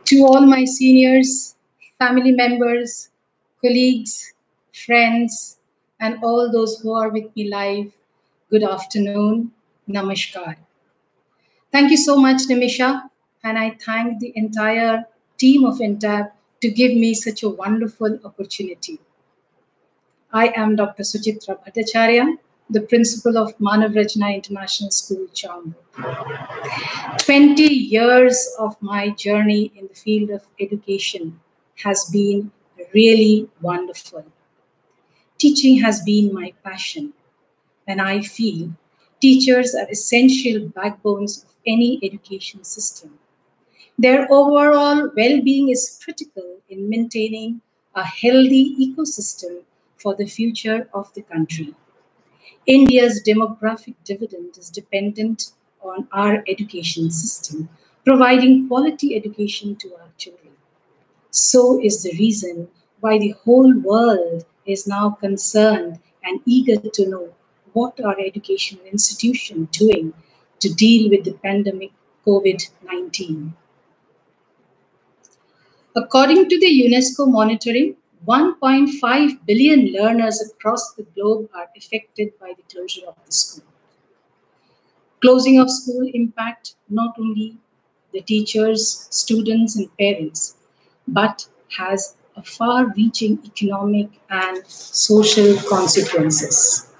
To all my seniors, family members, colleagues, friends, and all those who are with me live, good afternoon, namaskar. Thank you so much, Nimisha, and I thank the entire team of INTAB to give me such a wonderful opportunity. I am Dr. Suchitra Bhattacharya, the principal of Manav Rachna International School, Chambur. 20 years of my journey in the field of education has been really wonderful. Teaching has been my passion, and I feel teachers are essential backbones of any education system. Their overall well-being is critical in maintaining a healthy ecosystem for the future of the country. India's demographic dividend is dependent on our education system, providing quality education to our children. So is the reason why the whole world is now concerned and eager to know what our educational institution doing to deal with the pandemic Covid-19. According to the UNESCO monitoring, 1.5 billion learners across the globe are affected by the closure of the school. Closing of school impact not only the teachers, students, and parents, but has a far-reaching economic and social consequences.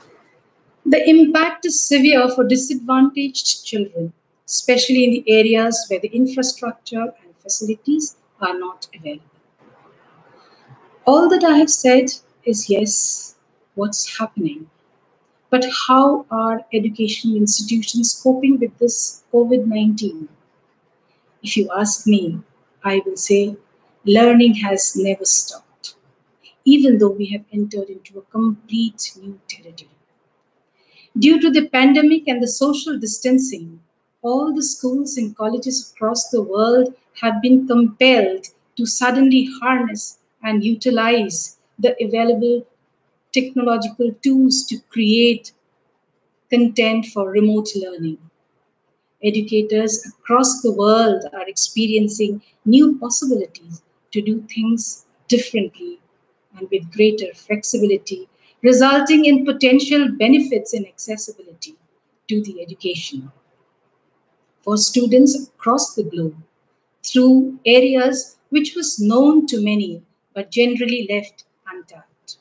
The impact is severe for disadvantaged children, especially in the areas where the infrastructure and facilities are not available. All that I have said is yes, what's happening. But how are educational institutions coping with this COVID-19? If you ask me, I will say learning has never stopped, even though we have entered into a complete new territory. Due to the pandemic and the social distancing, all the schools and colleges across the world have been compelled to suddenly harness and utilize the available technological tools to create content for remote learning. Educators across the world are experiencing new possibilities to do things differently and with greater flexibility, resulting in potential benefits and accessibility to the education for students across the globe through areas which was known to many but generally left untapped.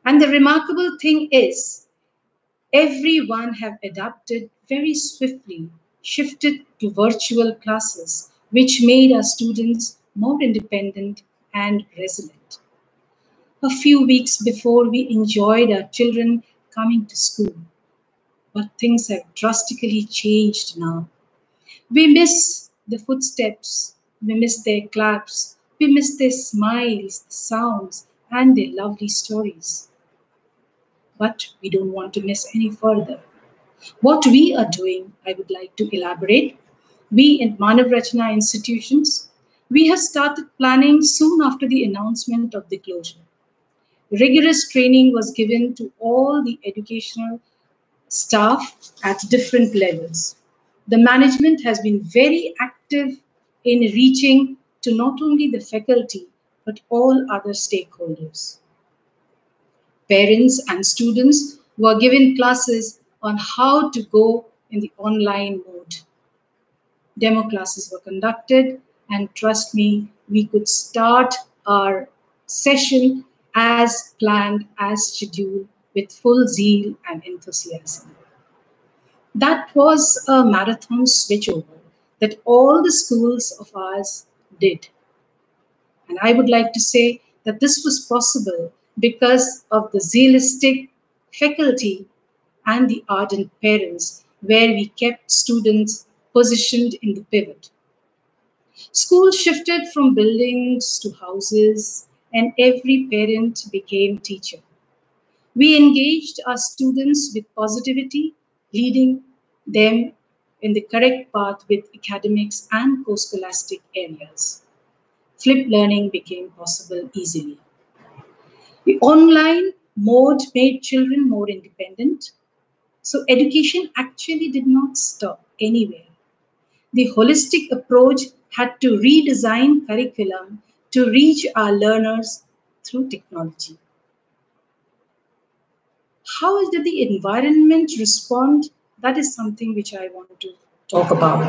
And the remarkable thing is, everyone have adapted very swiftly, shifted to virtual classes, which made our students more independent and resilient. A few weeks before, we enjoyed our children coming to school, but things have drastically changed now. We miss the footsteps, we miss their claps, we miss their smiles, the sounds, and their lovely stories. But we don't want to miss any further. What we are doing, I would like to elaborate. We in Manav Rachna institutions, we have started planning soon after the announcement of the closure. Rigorous training was given to all the educational staff at different levels. The management has been very active in reaching to not only the faculty, but all other stakeholders. Parents and students were given classes on how to go in the online mode. Demo classes were conducted, and trust me, we could start our session as planned, as scheduled, with full zeal and enthusiasm. That was a marathon switchover that all the schools of ours did. And I would like to say that this was possible because of the zealistic faculty and the ardent parents, where we kept students positioned in the pivot. Schools shifted from buildings to houses, and every parent became teacher. We engaged our students with positivity, leading them in the correct path with academics and co-scholastic areas. Flipped learning became possible easily. The online mode made children more independent, so education actually did not stop anywhere. The holistic approach had to redesign curriculum to reach our learners through technology. How did the environment respond? That is something which I want to talk about.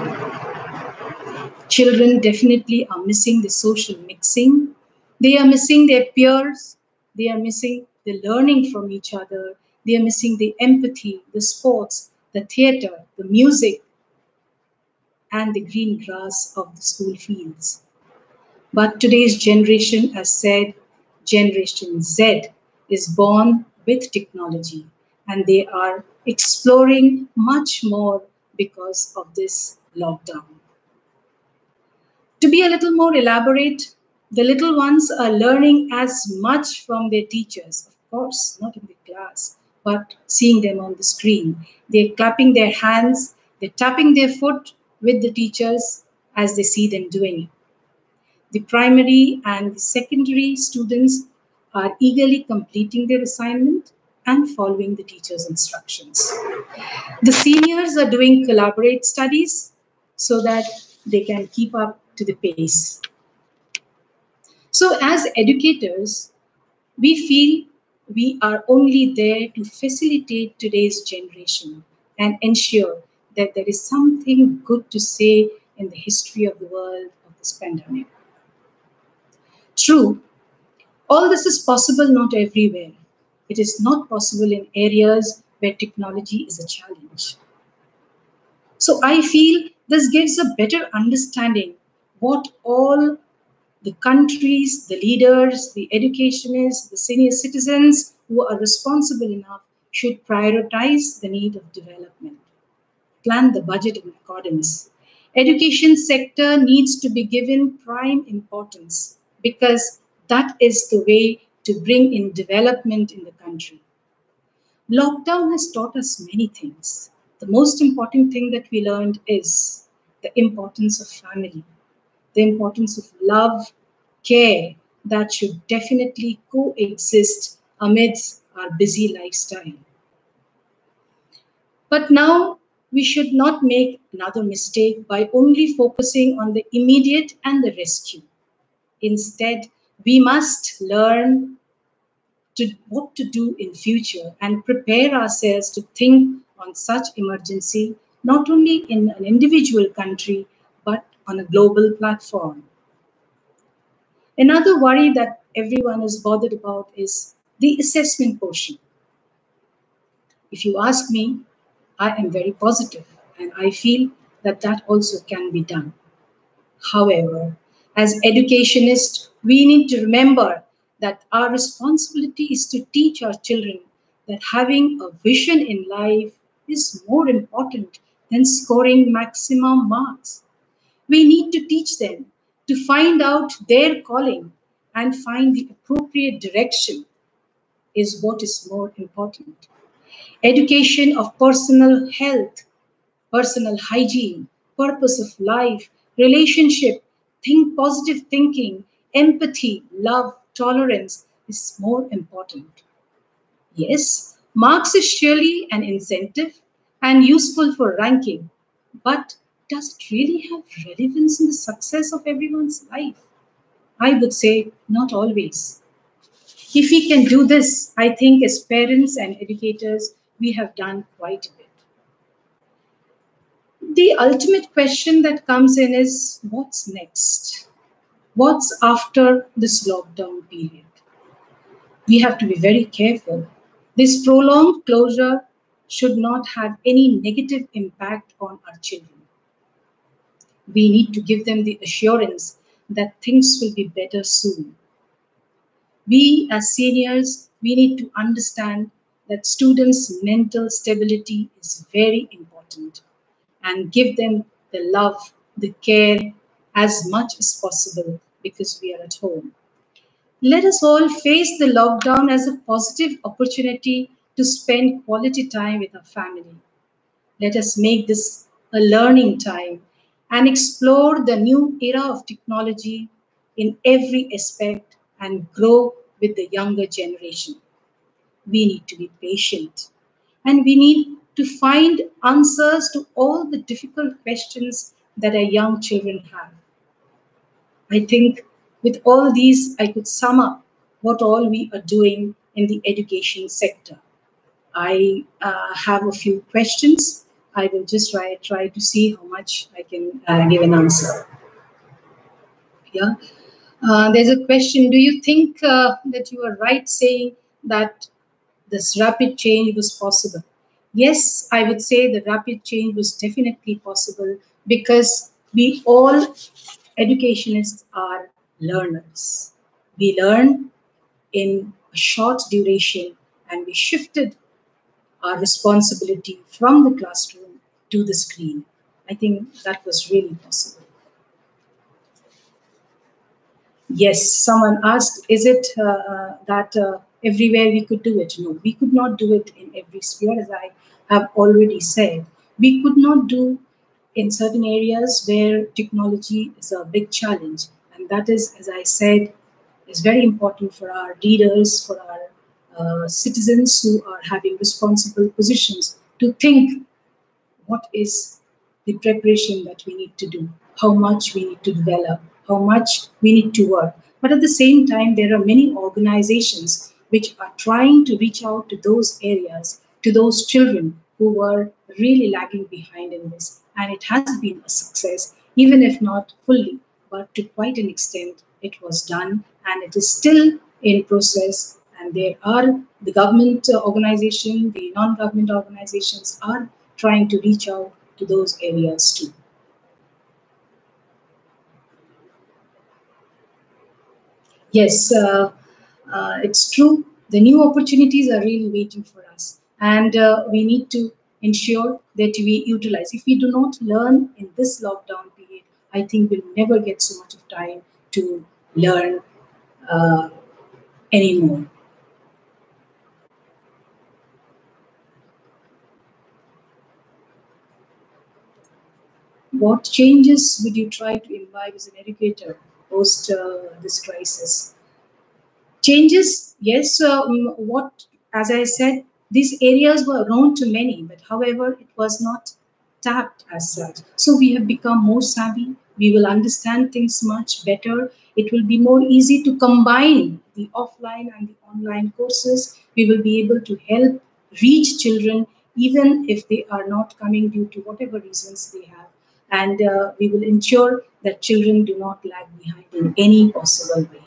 Children definitely are missing the social mixing. They are missing their peers. They are missing the learning from each other. They are missing the empathy, the sports, the theater, the music, and the green grass of the school fields. But today's generation, as said, Generation Z, is born with technology, and they are exploring much more because of this lockdown. To be a little more elaborate, the little ones are learning as much from their teachers, of course, not in the class, but seeing them on the screen. They're clapping their hands, they're tapping their foot with the teachers as they see them doing it. The primary and the secondary students are eagerly completing their assignment and following the teacher's instructions. The seniors are doing collaborate studies so that they can keep up to the pace. So, as educators, we feel we are only there to facilitate today's generation and ensure that there is something good to say in the history of the world of this pandemic. True, all this is possible not everywhere. It is not possible in areas where technology is a challenge. So I feel this gives a better understanding what all the countries, the leaders, the educationists, the senior citizens who are responsible enough should prioritize the need of development, plan the budget in accordance. Education sector needs to be given prime importance because that is the way to bring in development in the country. Lockdown has taught us many things. The most important thing that we learned is the importance of family, the importance of love, care that should definitely coexist amidst our busy lifestyle. But now we should not make another mistake by only focusing on the immediate and the rescue. Instead, we must learn what to do in future and prepare ourselves to think on such emergency, not only in an individual country, but on a global platform. Another worry that everyone is bothered about is the assessment portion. If you ask me, I am very positive and I feel that that also can be done. However, as educationists, we need to remember that our responsibility is to teach our children that having a vision in life is more important than scoring maximum marks. We need to teach them to find out their calling and find the appropriate direction is what is more important. Education of personal health, personal hygiene, purpose of life, relationship, think positive thinking, empathy, love, tolerance is more important. Yes, marks is surely an incentive and useful for ranking, but does it really have relevance in the success of everyone's life? I would say not always. If we can do this, I think as parents and educators, we have done quite a bit. The ultimate question that comes in is what's next? What's after this lockdown period? We have to be very careful. This prolonged closure should not have any negative impact on our children. We need to give them the assurance that things will be better soon. We as seniors, we need to understand that students' mental stability is very important and give them the love, the care as much as possible because we are at home. Let us all face the lockdown as a positive opportunity to spend quality time with our family. Let us make this a learning time and explore the new era of technology in every aspect and grow with the younger generation. We need to be patient and we need to find answers to all the difficult questions that our young children have. I think with all these, I could sum up what all we are doing in the education sector. I have a few questions. I will just try to see how much I can give an answer. Yeah. There's a question. Do you think that you are right saying that this rapid change was possible? Yes, I would say the rapid change was definitely possible because we all educationists are learners. We learn in a short duration and we shifted our responsibility from the classroom to the screen. I think that was really possible. Yes, someone asked, is it that everywhere we could do it? No, we could not do it in every sphere, as I have already said. We could not do in certain areas where technology is a big challenge. And that is, as I said, is very important for our leaders, for our citizens who are having responsible positions to think what is the preparation that we need to do, how much we need to develop, how much we need to work. But at the same time, there are many organizations which are trying to reach out to those areas, to those children who were really lagging behind in this. And it has been a success, even if not fully, but to quite an extent, it was done and it is still in process. And there are the government organization, the non-government organizations are trying to reach out to those areas too. Yes, it's true. The new opportunities are really waiting for us, and we need to ensure that we utilize. If we do not learn in this lockdown period, I think we'll never get so much of time to learn uh, anymore. What changes would you try to imbibe as an educator post this crisis? Changes, yes. What, as I said, these areas were known to many, but however, it was not tapped as such. So we have become more savvy. We will understand things much better. It will be more easy to combine the offline and the online courses. We will be able to help reach children even if they are not coming due to whatever reasons they have. And we will ensure that children do not lag behind in any possible way.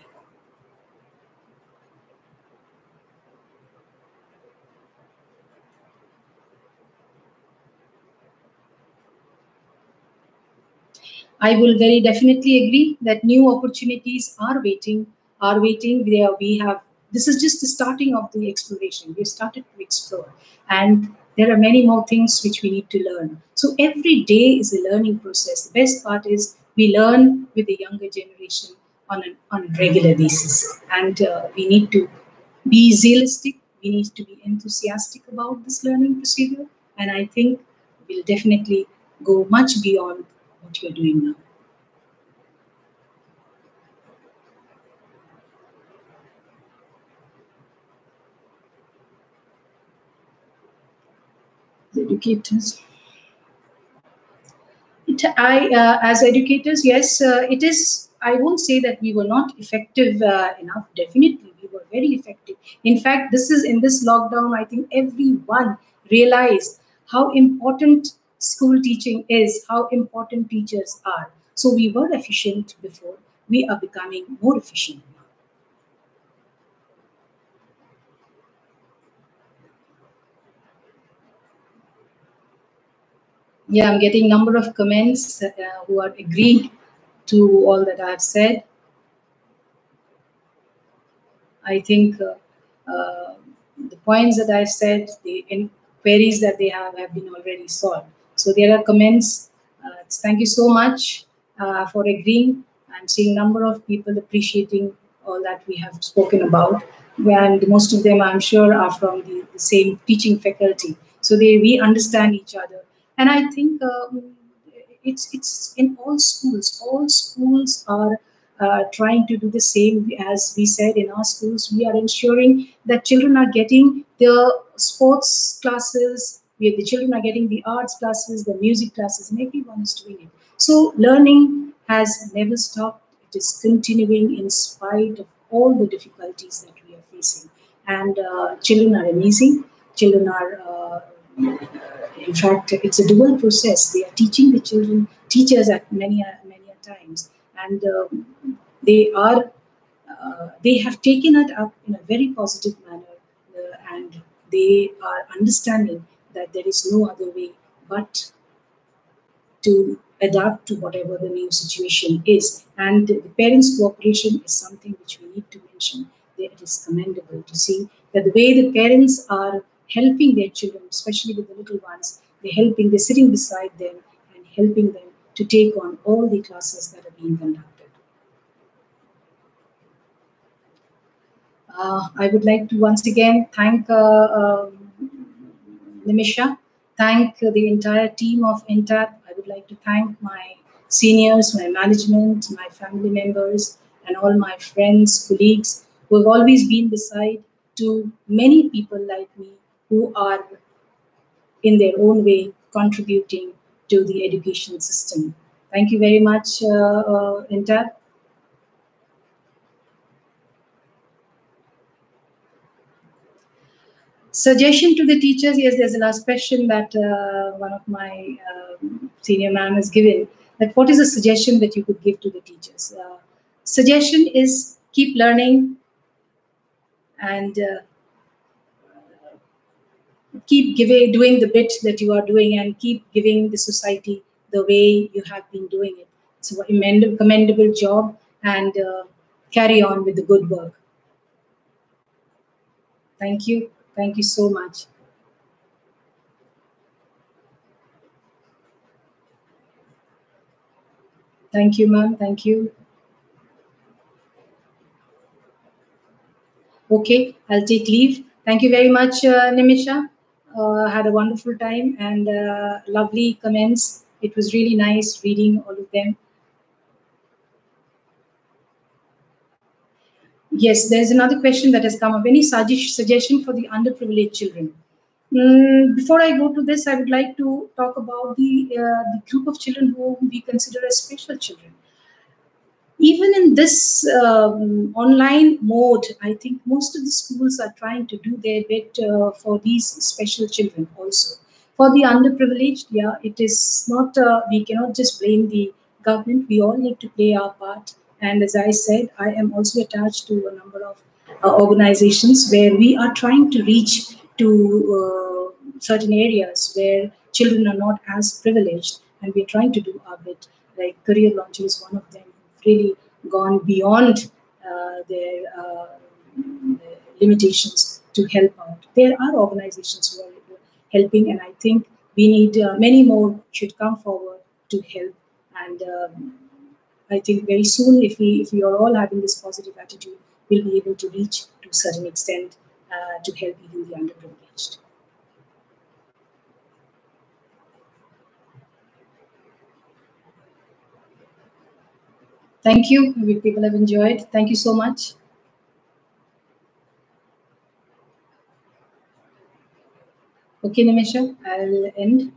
I will very definitely agree that new opportunities are waiting. Are waiting. We have. This is just the starting of the exploration. We started to explore, and there are many more things which we need to learn. So every day is a learning process. The best part is we learn with the younger generation on a regular basis, and we need to be zealistic. We need to be enthusiastic about this learning procedure, and I think we'll definitely go much beyond what we're doing now. Educators. As educators, yes, it is. I won't say that we were not effective enough. Definitely, we were very effective. In fact, this is in this lockdown. I think everyone realized how important school teaching is, how important teachers are. So we were efficient before. We are becoming more efficient now. Yeah, I'm getting number of comments who are agreeing to all that I've said. I think the points that I've said, the queries that they have been already solved. So there are comments. Thank you so much for agreeing. I'm seeing number of people appreciating all that we have spoken about, and most of them, I'm sure, are from the same teaching faculty. So we understand each other, and I think it's in all schools. All schools are trying to do the same. As we said, in our schools, we are ensuring that children are getting the sports classes, the children are getting the arts classes, the music classes, and everyone is doing it. So learning has never stopped. it is continuing in spite of all the difficulties that we are facing. And children are amazing. Children are, in fact, it's a dual process. They are teaching the children, teachers at many a times, and they have taken it up in a very positive manner, and they are understanding that there is no other way but to adapt to whatever the new situation is. And the parents' cooperation is something which we need to mention. It is commendable to see that the way the parents are helping their children, especially with the little ones, they're sitting beside them and helping them to take on all the classes that are being conducted. I would like to once again thank Nimisha, thank the entire team of INTAP. I would like to thank my seniors, my management, my family members, and all my friends, colleagues who have always been beside to many people like me who are in their own way contributing to the education system. Thank you very much, INTAP. Suggestion to the teachers, yes, there's a last question that one of my senior ma'am has given, that what is a suggestion that you could give to the teachers? Suggestion is keep learning and keep doing the bit that you are doing and keep giving the society the way you have been doing it. It's a commendable job, and carry on with the good work. Thank you. Thank you so much. Thank you, ma'am. Thank you. Okay, I'll take leave. Thank you very much, Nimisha. Had a wonderful time and lovely comments. It was really nice reading all of them. Yes, there's another question that has come up. Any suggestion for the underprivileged children? Before I go to this, I would like to talk about the group of children who we consider as special children. Even in this online mode, I think most of the schools are trying to do their bit for these special children also. For the underprivileged, yeah, it is not, we cannot just blame the government. We all need to play our part. And as I said, I am also attached to a number of organizations where we are trying to reach to certain areas where children are not as privileged, and we're trying to do our bit. Like Career Launch is one of them, really gone beyond their limitations to help out. There are organizations who are helping, and I think we need many more should come forward to help. And I think very soon, if we are all having this positive attitude, we'll be able to reach to a certain extent to help even the underprivileged. Thank you. If people have enjoyed, thank you so much. Okay, Nimisha, I'll end.